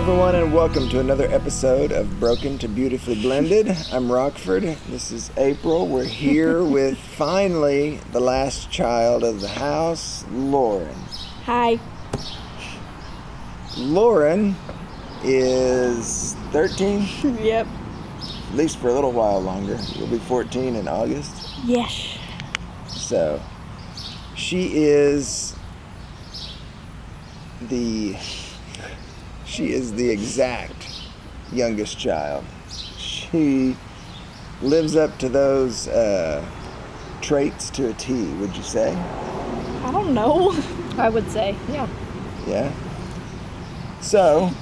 everyone, and welcome to another episode of Broken to Beautifully Blended. I'm Rockford. This is April. We're here with finally the last child of the house, Lauren. Hi. Lauren is 13? Yep. At least for a little while longer. You'll be 14 in August. Yes. So, she is the exact youngest child. She lives up to those traits to a T, would you say? I don't know. I would say, yeah. Yeah? So,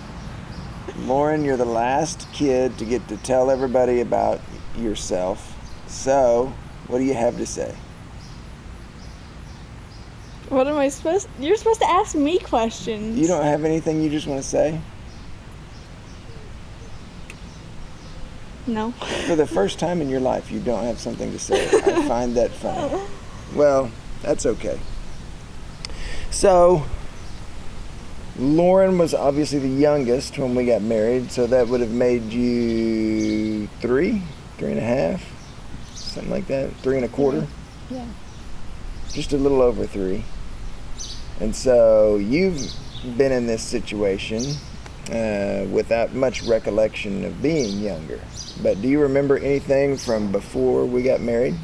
Lauren, you're the last kid to get to tell everybody about yourself. So, what do you have to say? What am I supposed to... You're supposed to ask me questions. You don't have anything you just want to say? No. For the first time in your life, you don't have something to say. I find that funny. Well, that's okay. So, Lauren was obviously the youngest when we got married, so that would have made you 3.5, something like that, 3.25. Yeah. Just a little over 3. And so you've been in this situation without much recollection of being younger. But do you remember anything from before we got married?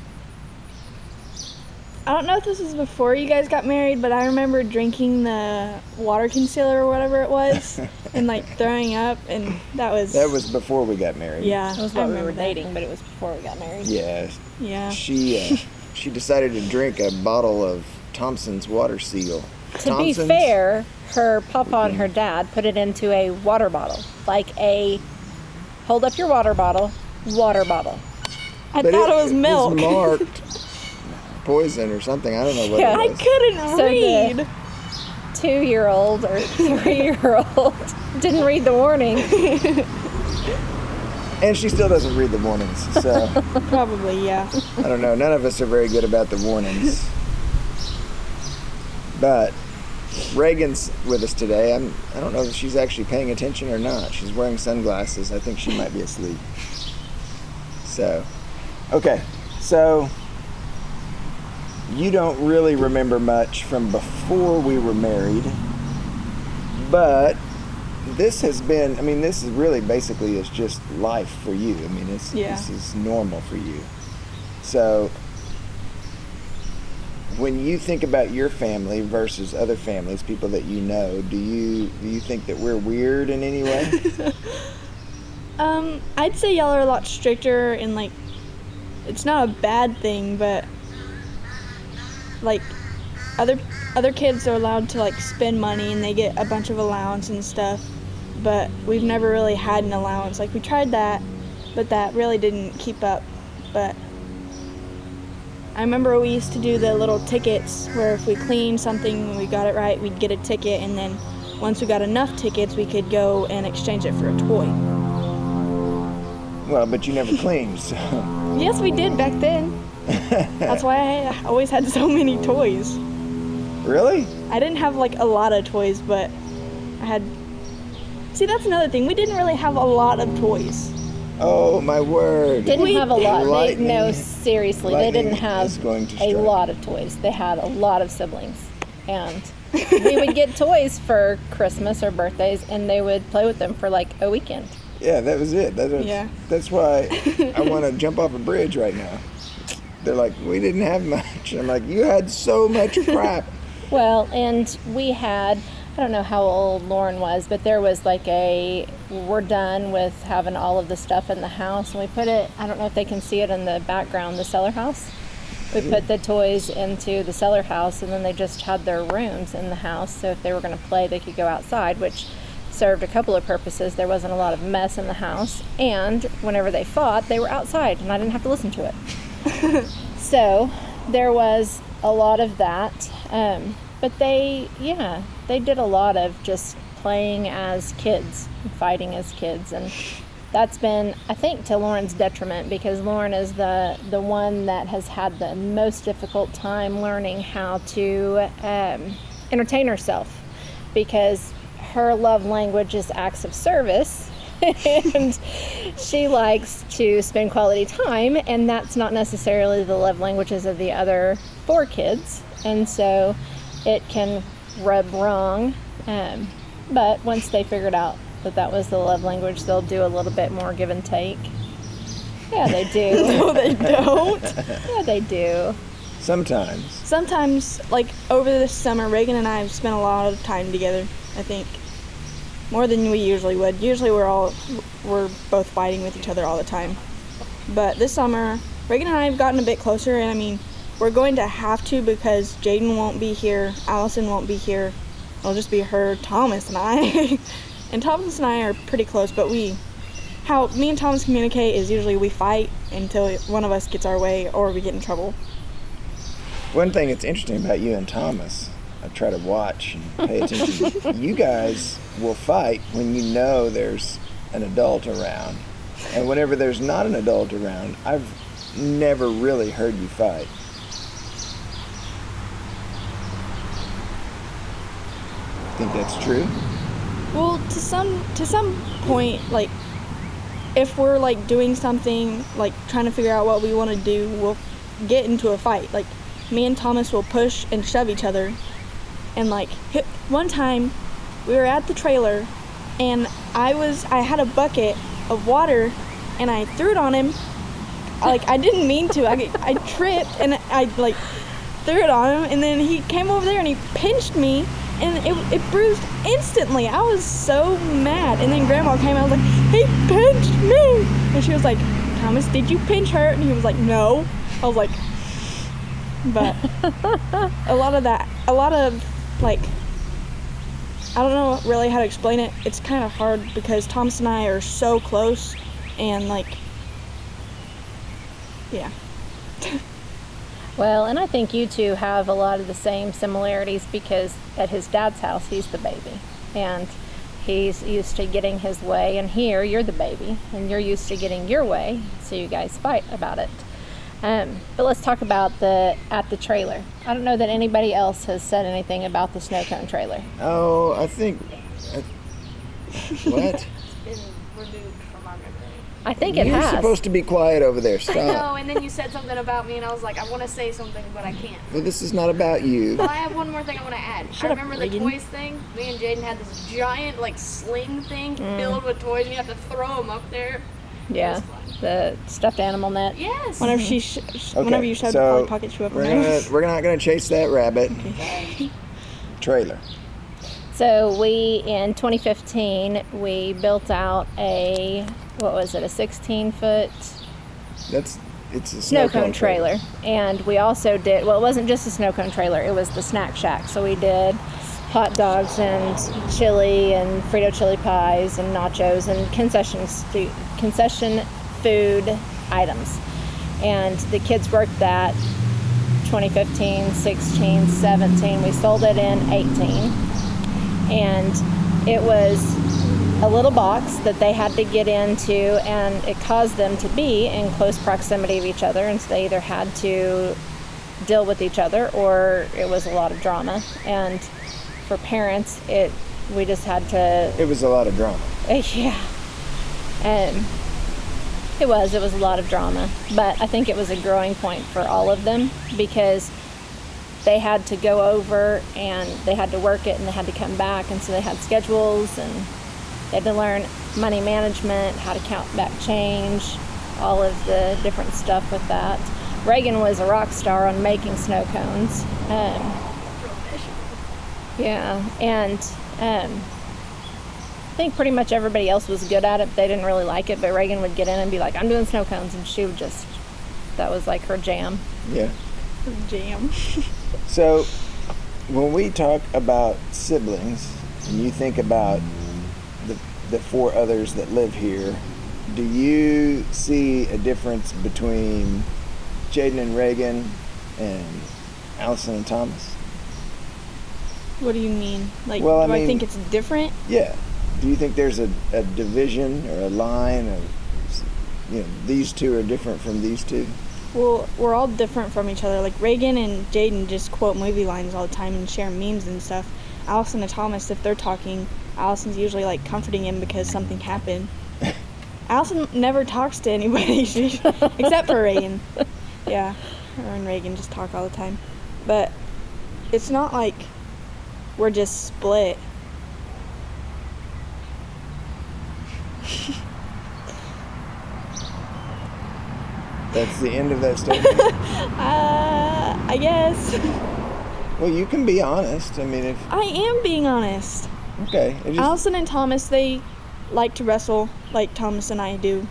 I don't know if this was before you guys got married, but I remember drinking the water concealer or whatever it was and like throwing up, and that was... That was before we got married. Yeah. It was while we were dating, but it was before we got married. Yeah. Yeah. She decided to drink a bottle of Thompson's Water Seal. To be fair, her papa and her dad put it into a water bottle. Like a, hold up your water bottle. I But thought it was milk. It was marked poison or something. I don't know what Yeah. it I was. couldn't read. The 2-year-old or 3-year-old didn't read the warning. And she still doesn't read the warnings, so Probably, yeah. I don't know. None of us are very good about the warnings. But Reagan's with us today. I don't know if she's actually paying attention or not. She's wearing sunglasses. I think she might be asleep. So, okay. So, you don't really remember much from before we were married, but this is really basically is just life for you. I mean, this is normal for you. So, when you think about your family versus other families, people that you know, do you think that we're weird in any way? I'd say y'all are a lot stricter, and like, it's not a bad thing, but like, other kids are allowed to like spend money and they get a bunch of allowance and stuff, but we've never really had an allowance. Like, we tried that, but that really didn't keep up. But I remember we used to do the little tickets where if we cleaned something and we got it right, we'd get a ticket, and then once we got enough tickets, we could go and exchange it for a toy. Well, but you never cleaned, so... Yes, we did back then. That's why I always had so many toys. Really? I didn't have like a lot of toys, but I had... See, that's another thing. We didn't really have a lot of toys. Oh, my word. Didn't have a lot. No, seriously, they Lightning didn't have is going to a strike. lot of toys. They had a lot of siblings. And we would get toys for Christmas or birthdays, and they would play with them for like a weekend. Yeah, that was it. That's why I want to jump off a bridge right now. They're like, we didn't have much. I'm like, you had so much crap. Well, and we had, I don't know how old Lauren was, but there was like we're done with having all of the stuff in the house, and we put it, I don't know if they can see it in the background, the cellar house. We put the toys into the cellar house, and then they just had their rooms in the house, so if they were going to play, they could go outside, which served a couple of purposes. There wasn't a lot of mess in the house, and whenever they fought, they were outside, and I didn't have to listen to it. So there was a lot of that, but they did a lot of just playing as kids, fighting as kids, and that's been, I think, to Lauren's detriment, because Lauren is the one that has had the most difficult time learning how to entertain herself, because her love language is acts of service. And she likes to spend quality time, and that's not necessarily the love languages of the other 4 kids, and so it can rub wrong. But once they figured out that was the love language, they'll do a little bit more give and take. Yeah, they do. No, they don't. Yeah, they do. Sometimes. Like over this summer, Reagan and I have spent a lot of time together, I think. More than we usually would. Usually we're both fighting with each other all the time. But this summer, Reagan and I have gotten a bit closer, and I mean, we're going to have to because Jaden won't be here, Allison won't be here. It'll just be her, Thomas, and I. And Thomas and I are pretty close, but how me and Thomas communicate is usually we fight until one of us gets our way or we get in trouble. One thing that's interesting about you and Thomas, I try to watch and pay attention. You guys will fight when you know there's an adult around. And whenever there's not an adult around, I've never really heard you fight. Think that's true? Well, to some point, like, if we're, like, doing something, like, trying to figure out what we want to do, we'll get into a fight. Like, me and Thomas will push and shove each other. And, like, one time, we were at the trailer, and I had a bucket of water, and I threw it on him. I didn't mean to. I tripped, and I, like, threw it on him, and then he came over there, and he pinched me, and it bruised instantly. I was so mad. And then Grandma came, I was like, he pinched me! And she was like, Thomas, did you pinch her? And he was like, no. I was like, but a lot of, like, I don't know really how to explain it. It's kind of hard because Thomas and I are so close, and, like, yeah. Well, and I think you two have a lot of the same similarities because at his dad's house, he's the baby. And he's used to getting his way, and here, you're the baby, and you're used to getting your way, so you guys fight about it. But let's talk about at the trailer. I don't know that anybody else has said anything about the snow cone trailer. Oh, I think... what? It's been removed from our memory. I think it You're has. supposed to be quiet over there. I Stop. know, and then you said something about me, and I was like, I want to say something, but I can't. Well, this is not about you. But I have one more thing I want to add. Shut I up, remember the Reagan. toys thing. Me and Jaden had this giant, like, sling thing filled with toys, and you have to throw them up there. It Yeah, was fun. the stuffed animal net. Yes. Whenever whenever you shove the Polly Pocket shoe up her nose. We're not going to chase that rabbit. Trailer. So in 2015, we built out a 16-foot It's a snow cone trailer. And we also did, well, it wasn't just a snow cone trailer, it was the snack shack. So we did hot dogs and chili and Frito chili pies and nachos and concession food items. And the kids worked that 2015, 16, 17. We sold it in 18. And it was a little box that they had to get into, and it caused them to be in close proximity of each other, and so they either had to deal with each other or it was a lot of drama. And for parents, we just had to... It was a lot of drama. Yeah. It was a lot of drama, but I think it was a growing point for all of them because they had to go over and they had to work it and they had to come back, and so they had schedules and they had to learn money management, how to count back change, all of the different stuff with that. Reagan was a rock star on making snow cones. Yeah, and I think pretty much everybody else was good at it, but they didn't really like it, but Reagan would get in and be like, I'm doing snow cones, and she would just, that was like her jam. Yeah. Jam. So, when we talk about siblings, and you think about the 4 others that live here, do you see a difference between Jaden and Reagan and Allison and Thomas? What do you mean? Like, Well, I do I mean- think it's different? Yeah. Do you think there's a division or a line of, these 2 are different from these 2? Well, we're all different from each other. Like, Reagan and Jaden just quote movie lines all the time and share memes and stuff. Allison and Thomas, if they're talking, Allison's usually like comforting him because something happened. Allison never talks to anybody except for Reagan. Yeah, her and Reagan just talk all the time. But it's not like we're just split. That's the end of that statement? I guess. Well, you can be honest. I mean, if... I am being honest. Okay. Allison and Thomas, they like to wrestle like Thomas and I do.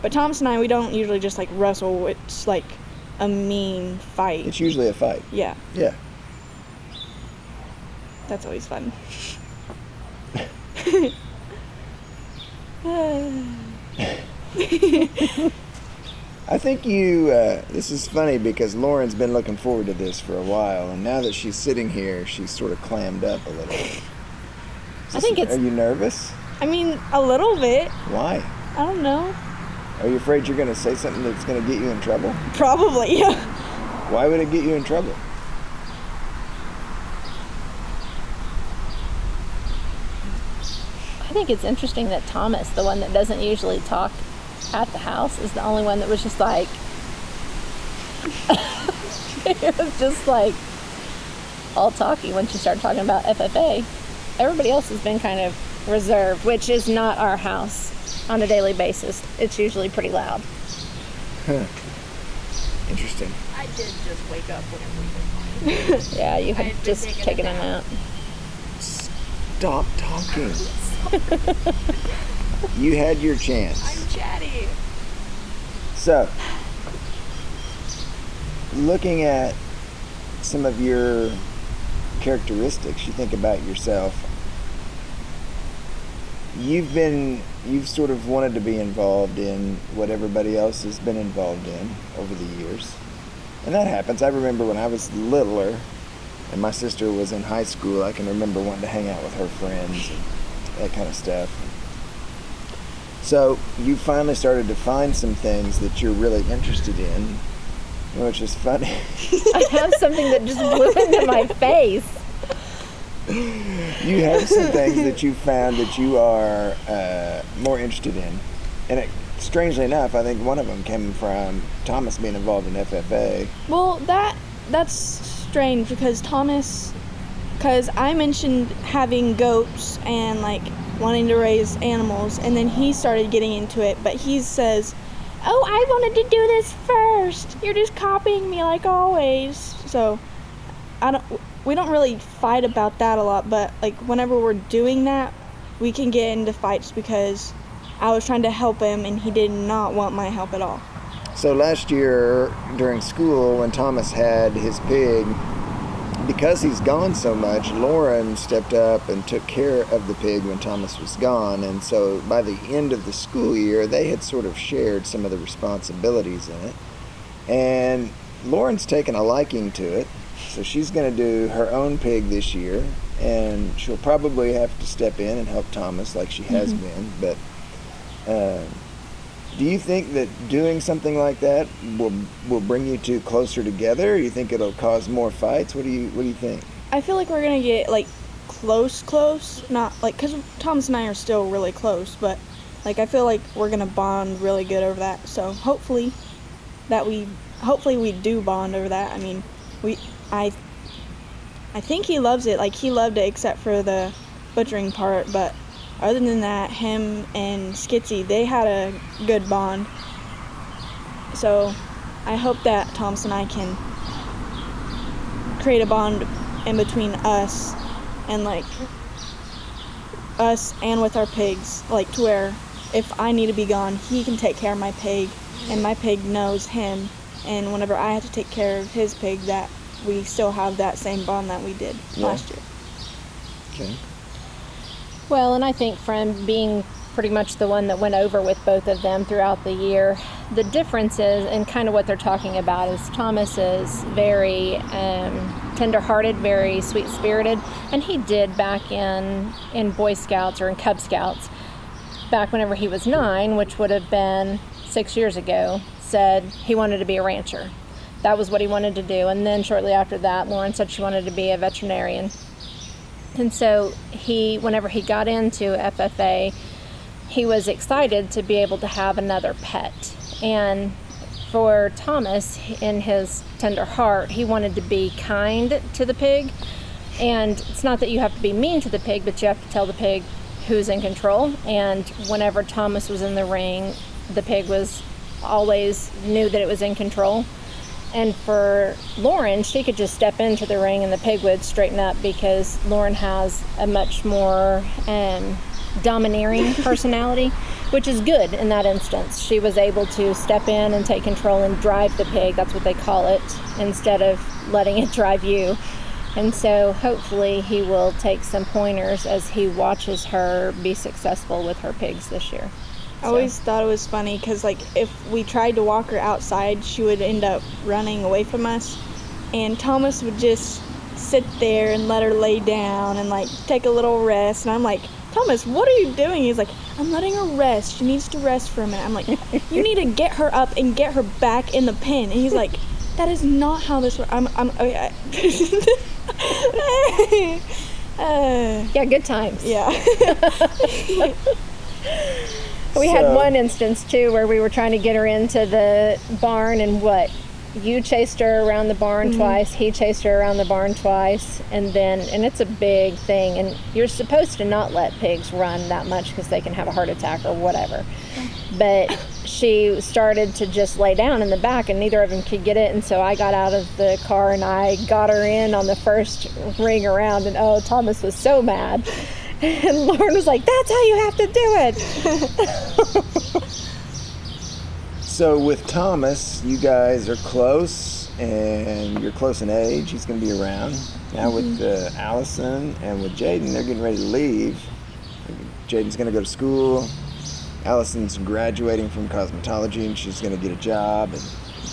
But Thomas and I, we don't usually just like wrestle. It's like a mean fight. It's usually a fight. Yeah. Yeah. That's always fun. I think you, this is funny because Lauren's been looking forward to this for a while, and now that she's sitting here, she's sort of clammed up a little. I think it's... Are you nervous? I mean, a little bit. Why? I don't know. Are you afraid you're going to say something that's going to get you in trouble? Probably, yeah. Why would it get you in trouble? I think it's interesting that Thomas, the one that doesn't usually talk at the house, is the only one that was just like, it was just like all talky when she started talking about FFA. Everybody else has been kind of reserved, which is not our house on a daily basis. It's usually pretty loud. Huh. Interesting. I did just wake up whenever we were fine. Yeah, you I had had been just taking taken a a nap. Stop talking. You had your chance. I'm chatty. So, looking at some of your characteristics, you think about yourself. You've sort of wanted to be involved in what everybody else has been involved in over the years. And that happens. I remember when I was littler and my sister was in high school, I can remember wanting to hang out with her friends and that kind of stuff. So you finally started to find some things that you're really interested in, which is funny. I have something that just blew into my face. You have some things that you found that you are more interested in. And strangely enough, I think one of them came from Thomas being involved in FFA. Well, that's strange because I mentioned having goats and like wanting to raise animals, and then he started getting into it, but he says, "Oh, I wanted to do this first. You're just copying me like always." So we don't really fight about that a lot, but like whenever we're doing that, we can get into fights because I was trying to help him and he did not want my help at all. So last year during school, when Thomas had his pig, because he's gone so much, Lauren stepped up and took care of the pig when Thomas was gone. And so by the end of the school year, they had sort of shared some of the responsibilities in it. And Lauren's taken a liking to it. So she's going to do her own pig this year. And she'll probably have to step in and help Thomas like she has been. But do you think that doing something like that will bring you two closer together? Or you think it'll cause more fights? What do you think? I feel like we're gonna get like close, not like, because Thomas and I are still really close, but like I feel like we're gonna bond really good over that. So hopefully we do bond over that. I mean, I think he loves it. Like he loved it except for the butchering part, but other than that, him and Skitsy, they had a good bond. So I hope that Thomas and I can create a bond in between us and like us and with our pigs, like to where if I need to be gone, he can take care of my pig and my pig knows him, and whenever I have to take care of his pig, that we still have that same bond that we did last year. Okay. Well, and I think from being pretty much the one that went over with both of them throughout the year, the difference is, and kind of what they're talking about, is Thomas is very tender-hearted, very sweet-spirited, and he did back in Boy Scouts or in Cub Scouts, back whenever he was 9, which would have been 6 years ago, said he wanted to be a rancher. That was what he wanted to do, and then shortly after that, Lauren said she wanted to be a veterinarian. And so whenever he got into FFA, he was excited to be able to have another pet. And for Thomas, in his tender heart, he wanted to be kind to the pig. And it's not that you have to be mean to the pig, but you have to tell the pig who's in control. And whenever Thomas was in the ring, the pig was always knew that it was in control. And for Lauren, she could just step into the ring and the pig would straighten up, because Lauren has a much more domineering personality, which is good in that instance. She was able to step in and take control and drive the pig, that's what they call it, instead of letting it drive you. And so hopefully he will take some pointers as he watches her be successful with her pigs this year. I always thought it was funny because, like, if we tried to walk her outside, she would end up running away from us. And Thomas would just sit there and let her lay down and, like, take a little rest. And I'm like, Thomas, what are you doing? He's like, I'm letting her rest. She needs to rest for a minute. I'm like, you need to get her up and get her back in the pen. And he's like, that is not how this works. Yeah, good times. Yeah. We had one instance, too, where we were trying to get her into the barn, and you chased her around the barn twice, he chased her around the barn twice, and it's a big thing, and you're supposed to not let pigs run that much because they can have a heart attack or whatever. But she started to just lay down in the back, and neither of them could get it, and so I got out of the car and I got her in on the first ring around, and Thomas was so mad. And Lauren was like, that's how you have to do it. So with Thomas, you guys are close, and you're close in age. He's going to be around. Now with Allison and with Jaden, they're getting ready to leave. Jaden's going to go to school. Allison's graduating from cosmetology, and she's going to get a job and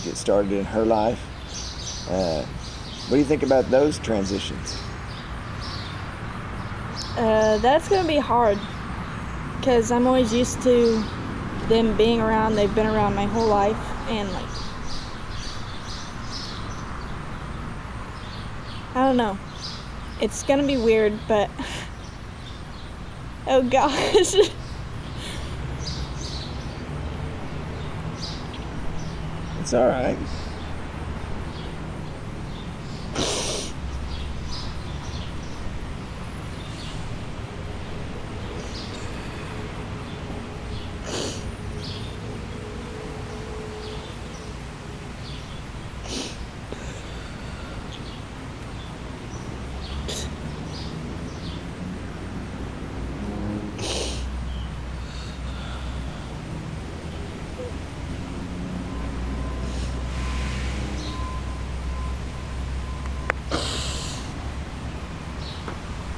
get started in her life. What do you think about those transitions? That's going to be hard because I'm always used to them being around. They've been around my whole life, and, like, I don't know. It's going to be weird, but oh gosh. It's all right.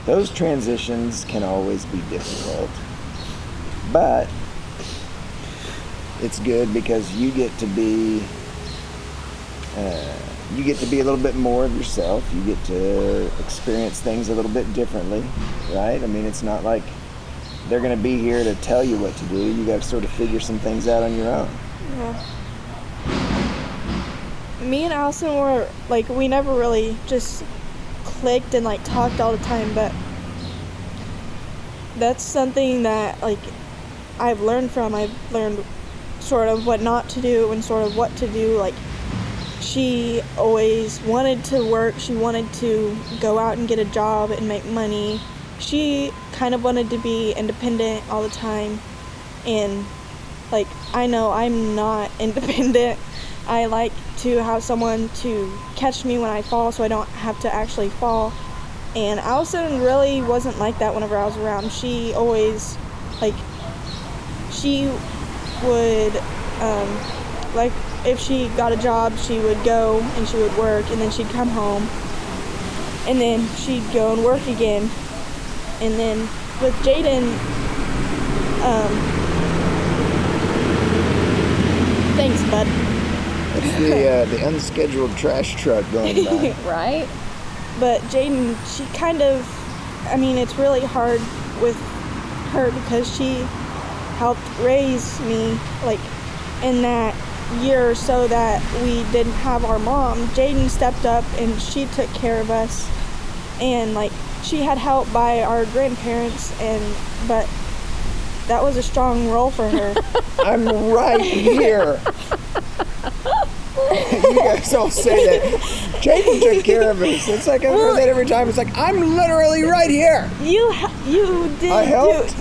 Those transitions can always be difficult, but it's good because you get to be a little bit more of yourself. You get to experience things a little bit differently, right? I mean, it's not like they're going to be here to tell you what to do. You got to sort of figure some things out on your own. Yeah. Me and Allison were, like, we never really just clicked and, like, talked all the time, but that's something that, like, I've learned sort of what not to do and sort of what to do. Like, she always wanted to work. She wanted to go out and get a job and make money. She kind of wanted to be independent all the time, and, like, I know I'm not independent. I like to have someone to catch me when I fall so I don't have to actually fall. And Allison really wasn't like that whenever I was around. She always, like, she would, like, if she got a job, she would go and she would work, and then she'd come home, and then she'd go and work again. And then with Jaden, thanks, bud. It's the unscheduled trash truck going by. Right? But Jaden, she kind of, I mean, it's really hard with her because she helped raise me, like, in that year or so that we didn't have our mom. Jaden stepped up and she took care of us. and like she had help by our grandparents, but that was a strong role for her. I'm right here. You guys all say that. Jaden took care of us. It's like I've heard that every time. It's like, I'm literally right here. You did. I helped.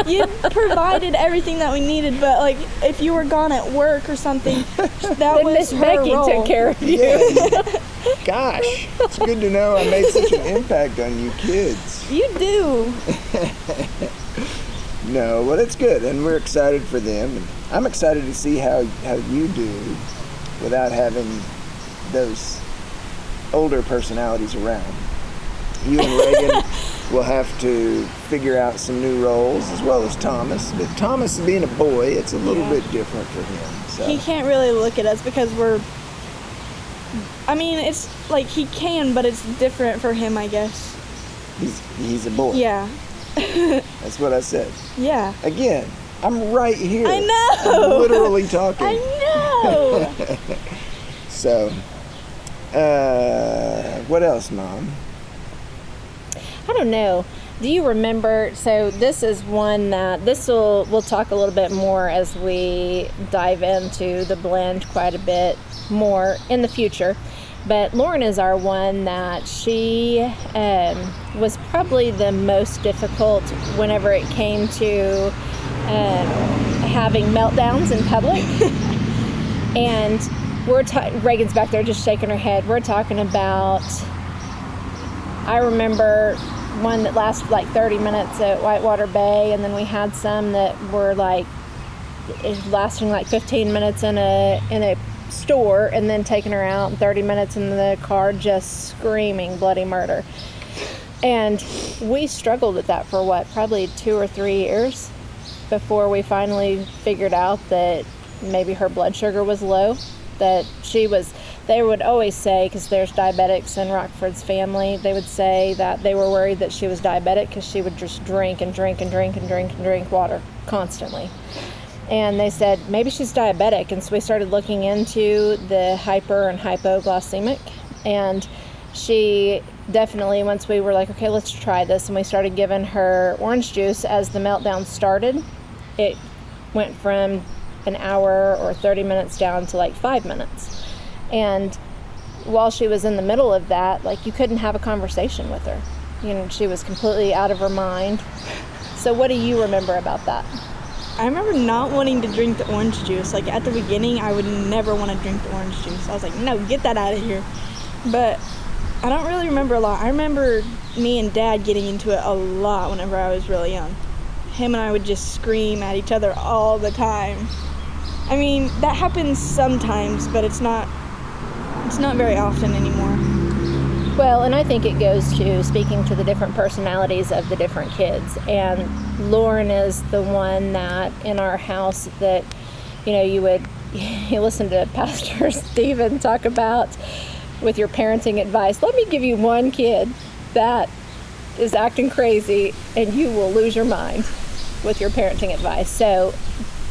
You provided everything that we needed, but like if you were gone at work or something, that was Miss her Becky role. took care of you. Yeah. Gosh, it's good to know I made such an impact on you kids. You do. No, well, it's good, and we're excited for them. And I'm excited to see how you do without having those older personalities around. You and Reagan will have to figure out some new roles, as well as Thomas. But Thomas, being a boy, it's a little bit different for him. So. He can't really look at us because it's like he can, but it's different for him, I guess. He's a boy. Yeah. That's what I said. Yeah. Again, I'm right here. I know. I'm literally talking. I know. So, what else, Mom? I don't know. Do you remember? So this is one that we'll talk a little bit more as we dive into the blend quite a bit more in the future. But Lauren is our one that she was probably the most difficult whenever it came to having meltdowns in public. And Reagan's back there just shaking her head. We're talking about, I remember one that lasted like 30 minutes at Whitewater Bay, and then we had some that were like lasting like 15 minutes in a store, and then taking her out 30 minutes in the car just screaming bloody murder. And we struggled with that for probably 2 or 3 years before we finally figured out that maybe her blood sugar was low, that they would always say, because there's diabetics in Rockford's family, they would say that they were worried that she was diabetic because she would just drink and drink and drink and drink and drink water constantly. And they said, maybe she's diabetic. And so we started looking into the hyper and hypoglycemic. And she definitely, once we were like, okay, let's try this, and we started giving her orange juice as the meltdown started, it went from an hour or 30 minutes down to like 5 minutes. And while she was in the middle of that, like, you couldn't have a conversation with her. She was completely out of her mind. So what do you remember about that? I remember not wanting to drink the orange juice. Like, at the beginning, I would never want to drink the orange juice. I was like, no, get that out of here. But I don't really remember a lot. I remember me and Dad getting into it a lot whenever I was really young. Him and I would just scream at each other all the time. I mean, that happens sometimes, but it's not very often anymore. Well, and I think it goes to speaking to the different personalities of the different kids. And Lauren is the one that in our house that, you listen to Pastor Stephen talk about with your parenting advice. Let me give you one kid that is acting crazy and you will lose your mind with your parenting advice. So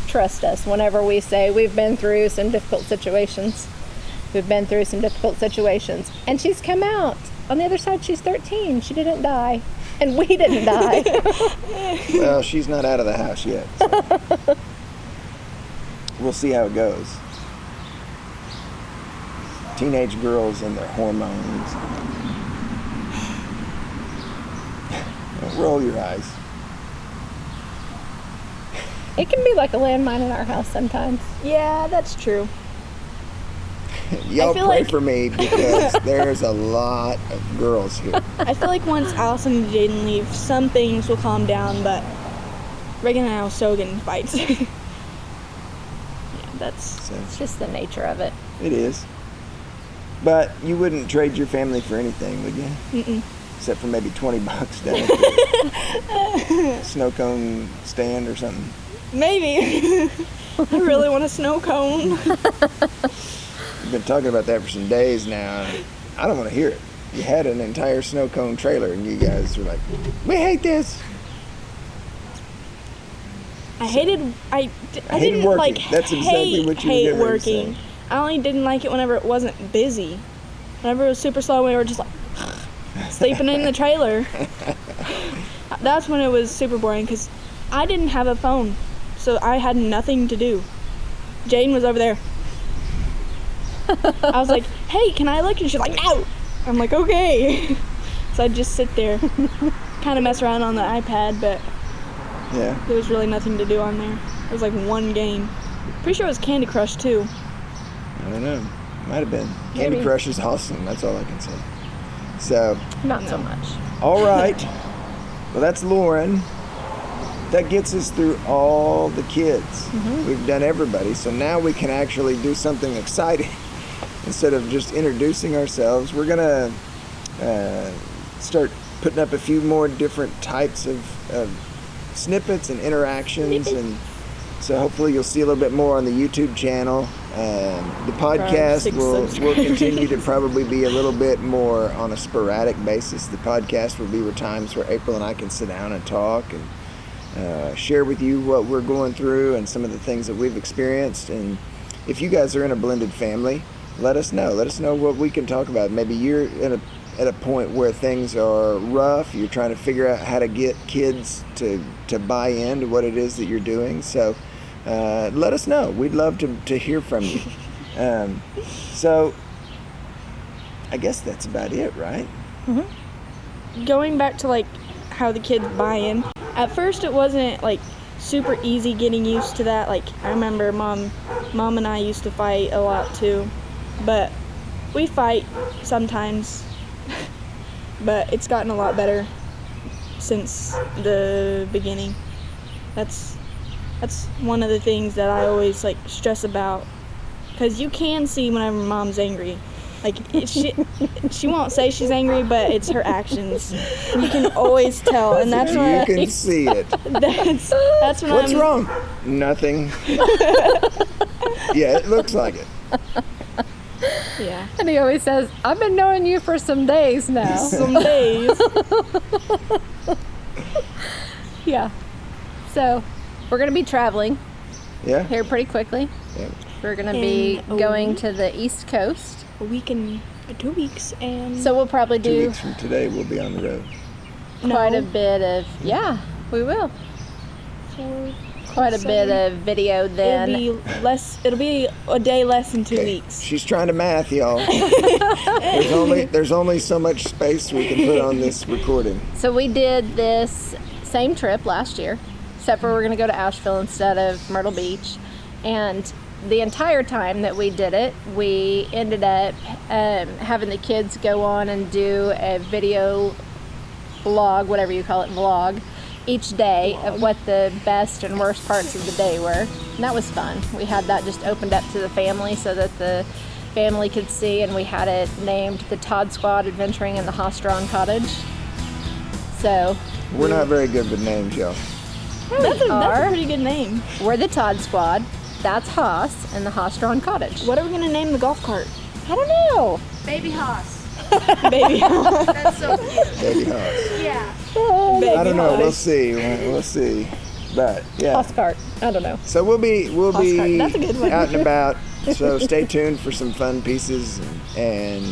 trust us whenever we say we've been through some difficult situations. And she's come out. On the other side, she's 13. She didn't die. And we didn't die. Well, she's not out of the house yet. So. We'll see how it goes. Teenage girls and their hormones. Don't roll your eyes. It can be like a landmine in our house sometimes. Yeah, that's true. Y'all pray for me because there's a lot of girls here. I feel like once Allison and Jaden leave, some things will calm down, but Reagan and I will still get in fights. Yeah, it's just the nature of it. It is. But you wouldn't trade your family for anything, would you? Mm-mm. Except for maybe $20 down at the snow cone stand or something. Maybe. I really want a snow cone. We've been talking about that for some days now. I don't want to hear it. You had an entire snow cone trailer and you guys were like, we hate this. I didn't working. like That's exactly what you were hate getting ready to working. say. I only didn't like it whenever it wasn't busy. Whenever it was super slow, we were just like, sleeping in the trailer. That's when it was super boring because I didn't have a phone, so I had nothing to do. Jane was over there. I was like, hey, can I look? And she's like, no. I'm like, okay. So I'd just sit there, kind of mess around on the iPad, but Yeah. there was really nothing to do on there. It was like one game. Pretty sure it was Candy Crush too. I don't know. Might have been. Candy Maybe. Crush is awesome. That's all I can say. So, Not so much. all right. Well, that's Lauren. That gets us through all the kids. We've done everybody. So now we can actually do something exciting. Instead of just introducing ourselves, we're going to start putting up a few more different types of snippets and interactions. And so hopefully you'll see a little bit more on the YouTube channel. The podcast 6 will subscribers. continue to probably be a little bit more on a sporadic basis. The podcast will be times where April and I can sit down and talk and share with you what we're going through and some of the things that we've experienced. And if you guys are in a blended family, let us know. Let us know what we can talk about. Maybe you're at a point where things are rough. You're trying to figure out how to get kids to buy into what it is that you're doing. So let us know. We'd love to hear from you. So I guess that's about it, right? Going back to like how the kids buy in. At first, it wasn't like super easy getting used to that. Like I remember mom and I used to fight a lot too, but we fight sometimes. But it's gotten a lot better since the beginning. That's one of the things that I always like stress about, because you can see whenever mom's angry. Like she won't say she's angry, but it's her actions. You can always tell, and that's You when can see it. that's when What's I'm wrong? Nothing. Yeah, it looks like it. Yeah, And he always says, I've been knowing you for some days now. some days. Yeah. So we're going to be traveling Yeah. here pretty quickly. Yeah. We're going to be In a going week? to the East Coast. A week and 2 weeks, and So we'll probably 2 do weeks from today, we'll be on the road. quite a bit of, yeah, we will. Quite a bit of video then. It'll be a day less than 2 Okay. weeks. She's trying to math, y'all. there's only so much space we can put on this recording. So we did this same trip last year, except for we're going to go to Asheville instead of Myrtle Beach. And the entire time that we did it, we ended up having the kids go on and do a video vlog, whatever you call it, vlog, each day of what the best and worst parts of the day were. And that was fun. We had that just opened up to the family so that the family could see, and we had it named the Todd Squad Adventuring in the Hostron Cottage. So We're not very good with names, y'all. That's a are. pretty good name. we're the Todd Squad. That's Haas and the Hostron Cottage. What are we gonna name the golf cart? I don't know. Baby Haas. Baby. That's so cute. Baby Hoss. Yeah. Baby I don't know. We'll Hoss. see. We'll see. But yeah. Haas cart. I don't know. So we'll be cart. That's a good one. out and about. So stay tuned for some fun pieces and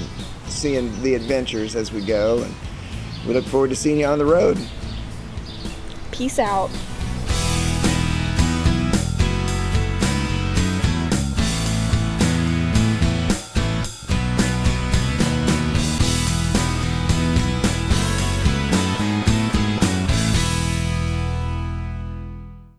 seeing the adventures as we go. And we look forward to seeing you on the road. Peace out.